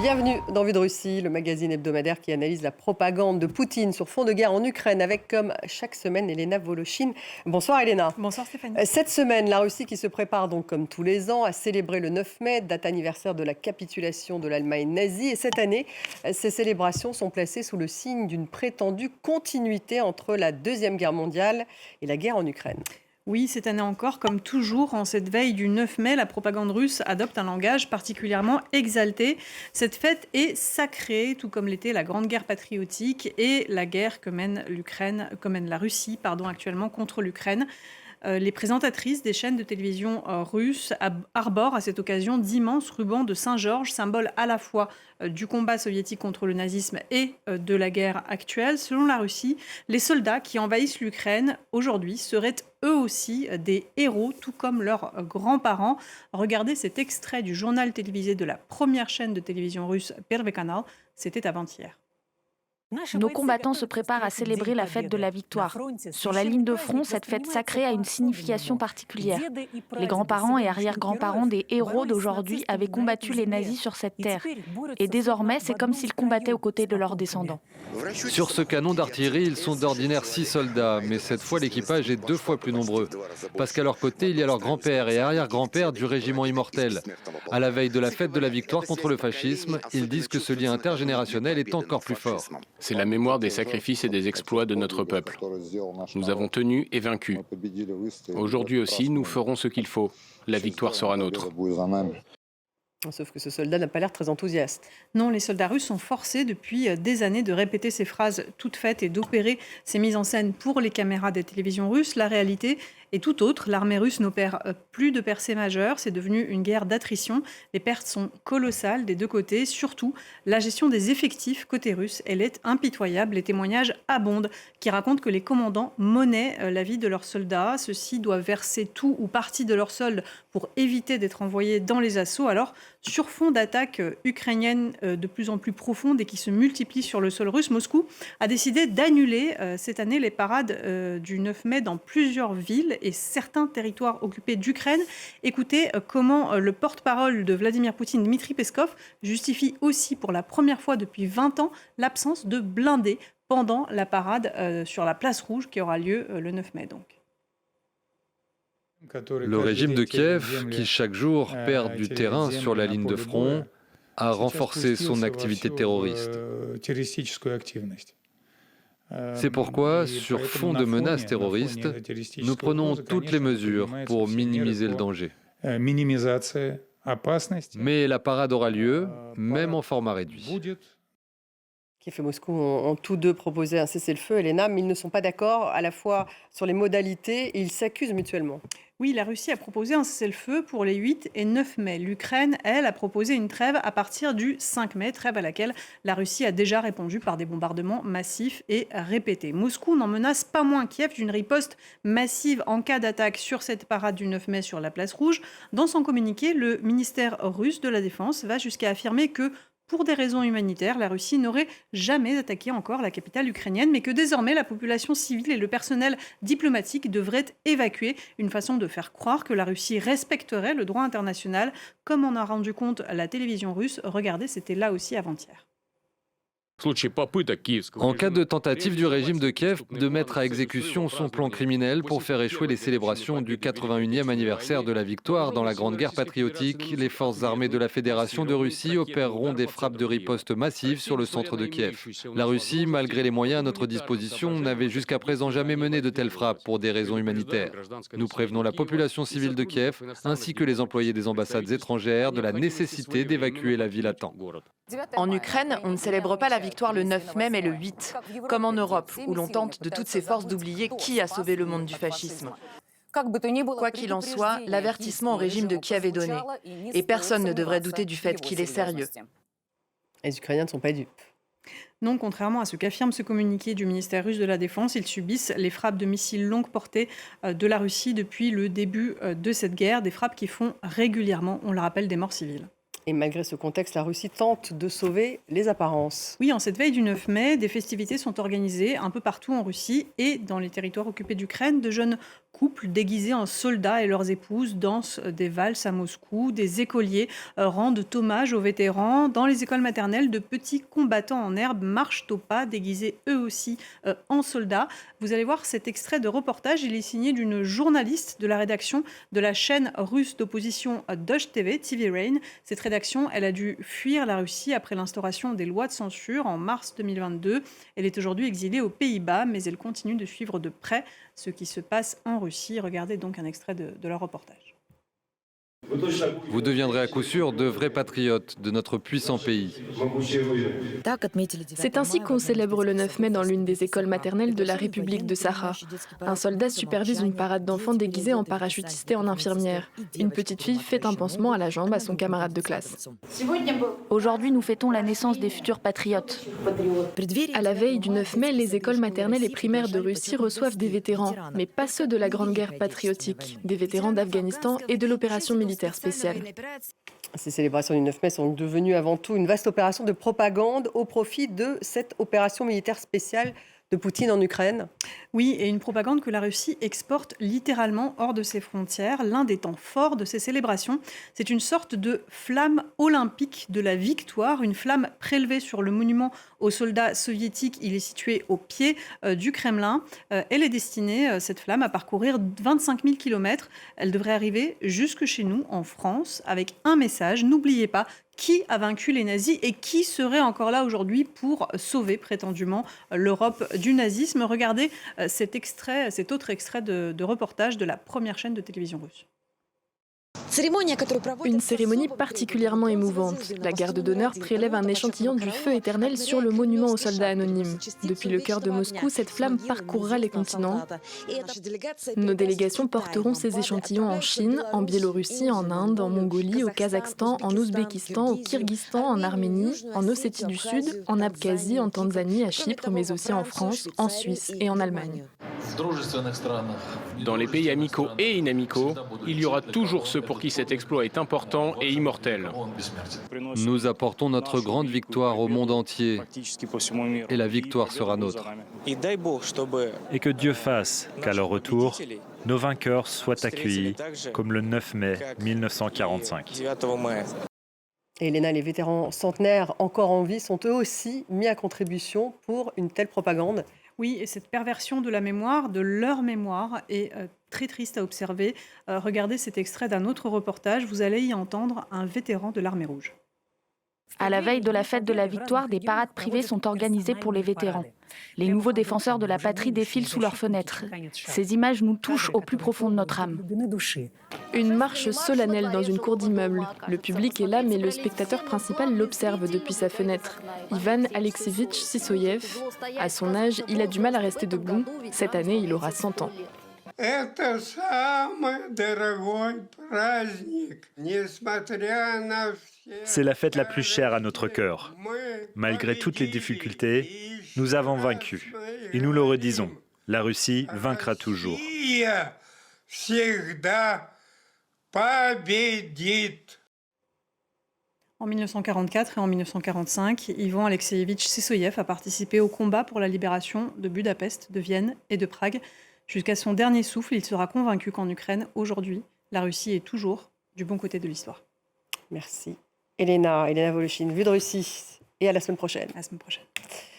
Bienvenue dans Vue de Russie, le magazine hebdomadaire qui analyse la propagande de Poutine sur fond de guerre en Ukraine avec, comme chaque semaine, Elena Volochine. Bonsoir Elena. Bonsoir Stéphanie. Cette semaine, la Russie qui se prépare donc comme tous les ans à célébrer le 9 mai, date anniversaire de la capitulation de l'Allemagne nazie. Et cette année, ces célébrations sont placées sous le signe d'une prétendue continuité entre la Deuxième Guerre mondiale et la guerre en Ukraine. Oui, cette année encore, comme toujours, en cette veille du 9 mai, la propagande russe adopte un langage particulièrement exalté. Cette fête est sacrée, tout comme l'était la Grande Guerre patriotique et la guerre que mène la Russie, actuellement contre l'Ukraine. Les présentatrices des chaînes de télévision russes arborent à cette occasion d'immenses rubans de Saint-Georges, symbole à la fois du combat soviétique contre le nazisme et de la guerre actuelle. Selon la Russie, les soldats qui envahissent l'Ukraine aujourd'hui seraient eux aussi des héros, tout comme leurs grands-parents. Regardez cet extrait du journal télévisé de la première chaîne de télévision russe, Первый канал, c'était avant-hier. Nos combattants se préparent à célébrer la fête de la victoire. Sur la ligne de front, cette fête sacrée a une signification particulière. Les grands-parents et arrière-grands-parents des héros d'aujourd'hui avaient combattu les nazis sur cette terre. Et désormais, c'est comme s'ils combattaient aux côtés de leurs descendants. Sur ce canon d'artillerie, ils sont d'ordinaire 6 soldats, mais cette fois l'équipage est 2 fois plus nombreux. Parce qu'à leur côté, il y a leur grand-père et arrière-grand-père du régiment immortel. À la veille de la fête de la victoire contre le fascisme, ils disent que ce lien intergénérationnel est encore plus fort. C'est la mémoire des sacrifices et des exploits de notre peuple. Nous avons tenu et vaincu. Aujourd'hui aussi, nous ferons ce qu'il faut. La victoire sera nôtre. Sauf que ce soldat n'a pas l'air très enthousiaste. Non, les soldats russes sont forcés depuis des années de répéter ces phrases toutes faites et d'opérer ces mises en scène pour les caméras des télévisions russes. La réalité est tout autre. L'armée russe n'opère plus de percées majeures. C'est devenu une guerre d'attrition. Les pertes sont colossales des deux côtés. Surtout, la gestion des effectifs côté russe, elle est impitoyable. Les témoignages abondent qui racontent que les commandants monnaient la vie de leurs soldats. Ceux-ci doivent verser tout ou partie de leur solde pour éviter d'être envoyés dans les assauts. Alors, sur fond d'attaques ukrainiennes de plus en plus profondes et qui se multiplient sur le sol russe, Moscou a décidé d'annuler cette année les parades du 9 mai dans plusieurs villes et certains territoires occupés d'Ukraine. Écoutez comment le porte-parole de Vladimir Poutine, Dmitri Peskov, justifie aussi pour la première fois depuis 20 ans l'absence de blindés pendant la parade sur la place rouge qui aura lieu le 9 mai donc. Le régime de Kiev, qui chaque jour perd du terrain sur la ligne de front, a renforcé son activité terroriste. C'est pourquoi, sur fond de menaces terroristes, nous prenons toutes les mesures pour minimiser le danger. Mais la parade aura lieu, même en format réduit. Kiev et Moscou ont tous deux proposé un cessez-le-feu, Elena, mais ils ne sont pas d'accord à la fois sur les modalités et ils s'accusent mutuellement. Oui, la Russie a proposé un cessez-le-feu pour les 8 et 9 mai. L'Ukraine, elle, a proposé une trêve à partir du 5 mai, trêve à laquelle la Russie a déjà répondu par des bombardements massifs et répétés. Moscou n'en menace pas moins Kiev d'une riposte massive en cas d'attaque sur cette parade du 9 mai sur la place rouge. Dans son communiqué, le ministère russe de la Défense va jusqu'à affirmer que pour des raisons humanitaires, la Russie n'aurait jamais attaqué encore la capitale ukrainienne, mais que désormais la population civile et le personnel diplomatique devraient être évacués. Une façon de faire croire que la Russie respecterait le droit international, comme en a rendu compte la télévision russe. Regardez, c'était là aussi avant-hier. En cas de tentative du régime de Kiev de mettre à exécution son plan criminel pour faire échouer les célébrations du 81e anniversaire de la victoire dans la Grande Guerre patriotique, les forces armées de la Fédération de Russie opéreront des frappes de riposte massives sur le centre de Kiev. La Russie, malgré les moyens à notre disposition, n'avait jusqu'à présent jamais mené de telles frappes pour des raisons humanitaires. Nous prévenons la population civile de Kiev, ainsi que les employés des ambassades étrangères, de la nécessité d'évacuer la ville à temps. En Ukraine, on ne célèbre pas la victoire le 9 mai, mais le 8, comme en Europe, où l'on tente de toutes ses forces d'oublier qui a sauvé le monde du fascisme. Quoi qu'il en soit, l'avertissement au régime de Kiev est donné, et personne ne devrait douter du fait qu'il est sérieux. Les Ukrainiens ne sont pas dupes. Non, contrairement à ce qu'affirme ce communiqué du ministère russe de la Défense, ils subissent les frappes de missiles longue portée de la Russie depuis le début de cette guerre, des frappes qui font régulièrement, on le rappelle, des morts civiles. Et malgré ce contexte, la Russie tente de sauver les apparences. Oui, en cette veille du 9 mai, des festivités sont organisées un peu partout en Russie et dans les territoires occupés d'Ukraine. De jeunes couples déguisés en soldats et leurs épouses dansent des valses à Moscou. Des écoliers rendent hommage aux vétérans. Dans les écoles maternelles, de petits combattants en herbe marchent au pas, déguisés eux aussi en soldats. Vous allez voir cet extrait de reportage. Il est signé d'une journaliste de la rédaction de la chaîne russe d'opposition Dosh TV, TV Rain. Cette rédaction, elle a dû fuir la Russie après l'instauration des lois de censure en mars 2022. Elle est aujourd'hui exilée aux Pays-Bas, mais elle continue de suivre de près ce qui se passe en Russie. Regardez donc un extrait de leur reportage. Vous deviendrez à coup sûr de vrais patriotes de notre puissant pays. C'est ainsi qu'on célèbre le 9 mai dans l'une des écoles maternelles de la République de Sakha. Un soldat supervise une parade d'enfants déguisés en parachutistes et en infirmières. Une petite fille fait un pansement à la jambe à son camarade de classe. Aujourd'hui, nous fêtons la naissance des futurs patriotes. À la veille du 9 mai, les écoles maternelles et primaires de Russie reçoivent des vétérans, mais pas ceux de la Grande Guerre patriotique, des vétérans d'Afghanistan et de l'opération militaire spéciale. Ces célébrations du 9 mai sont devenues avant tout une vaste opération de propagande au profit de cette opération militaire spéciale de Poutine en Ukraine. Oui, et une propagande que la Russie exporte littéralement hors de ses frontières. L'un des temps forts de ces célébrations, c'est une sorte de flamme olympique de la victoire, une flamme prélevée sur le monument aux soldats soviétiques. Il est situé au pied du Kremlin. Elle est destinée, cette flamme, à parcourir 25 000 km. Elle devrait arriver jusque chez nous, en France, avec un message. N'oubliez pas, qui a vaincu les nazis et qui serait encore là aujourd'hui pour sauver prétendument l'Europe du nazisme. Regardez cet autre extrait de reportage de la première chaîne de télévision russe. Une cérémonie particulièrement émouvante. La garde d'honneur prélève un échantillon du feu éternel sur le monument aux soldats anonymes. Depuis le cœur de Moscou, cette flamme parcourra les continents. Nos délégations porteront ces échantillons en Chine, en Biélorussie, en Inde, en Mongolie, au Kazakhstan, en Ouzbékistan, au Kirghizstan, en Arménie, en Ossétie du Sud, en Abkhazie, en Tanzanie, à Chypre, mais aussi en France, en Suisse et en Allemagne. Dans les pays amicaux et inamicaux, il y aura toujours ceux pour qui cet exploit est important et immortel. Nous apportons notre grande victoire au monde entier et la victoire sera nôtre. Et que Dieu fasse qu'à leur retour, nos vainqueurs soient accueillis comme le 9 mai 1945. Et Elena, les vétérans centenaires encore en vie sont eux aussi mis à contribution pour une telle propagande. Oui, et cette perversion de la mémoire, de leur mémoire, est très triste à observer. Regardez cet extrait d'un autre reportage. Vous allez y entendre un vétéran de l'Armée rouge. À la veille de la fête de la victoire, des parades privées sont organisées pour les vétérans. Les nouveaux défenseurs de la patrie défilent sous leurs fenêtres. Ces images nous touchent au plus profond de notre âme. Une marche solennelle dans une cour d'immeuble. Le public est là, mais le spectateur principal l'observe depuis sa fenêtre. Ivan Alexeyevitch Sissoyev. À son âge, il a du mal à rester debout. Cette année, il aura 100 ans. C'est la fête la plus chère à notre cœur. Malgré toutes les difficultés, nous avons vaincu. Et nous le redisons, la Russie vaincra toujours. En 1944 et en 1945, Ivan Alexeyevitch Sissoyev a participé au combat pour la libération de Budapest, de Vienne et de Prague. Jusqu'à son dernier souffle, il sera convaincu qu'en Ukraine, aujourd'hui, la Russie est toujours du bon côté de l'histoire. Merci. Elena Voloshin, Vue de Russie. Et à la semaine prochaine. À la semaine prochaine.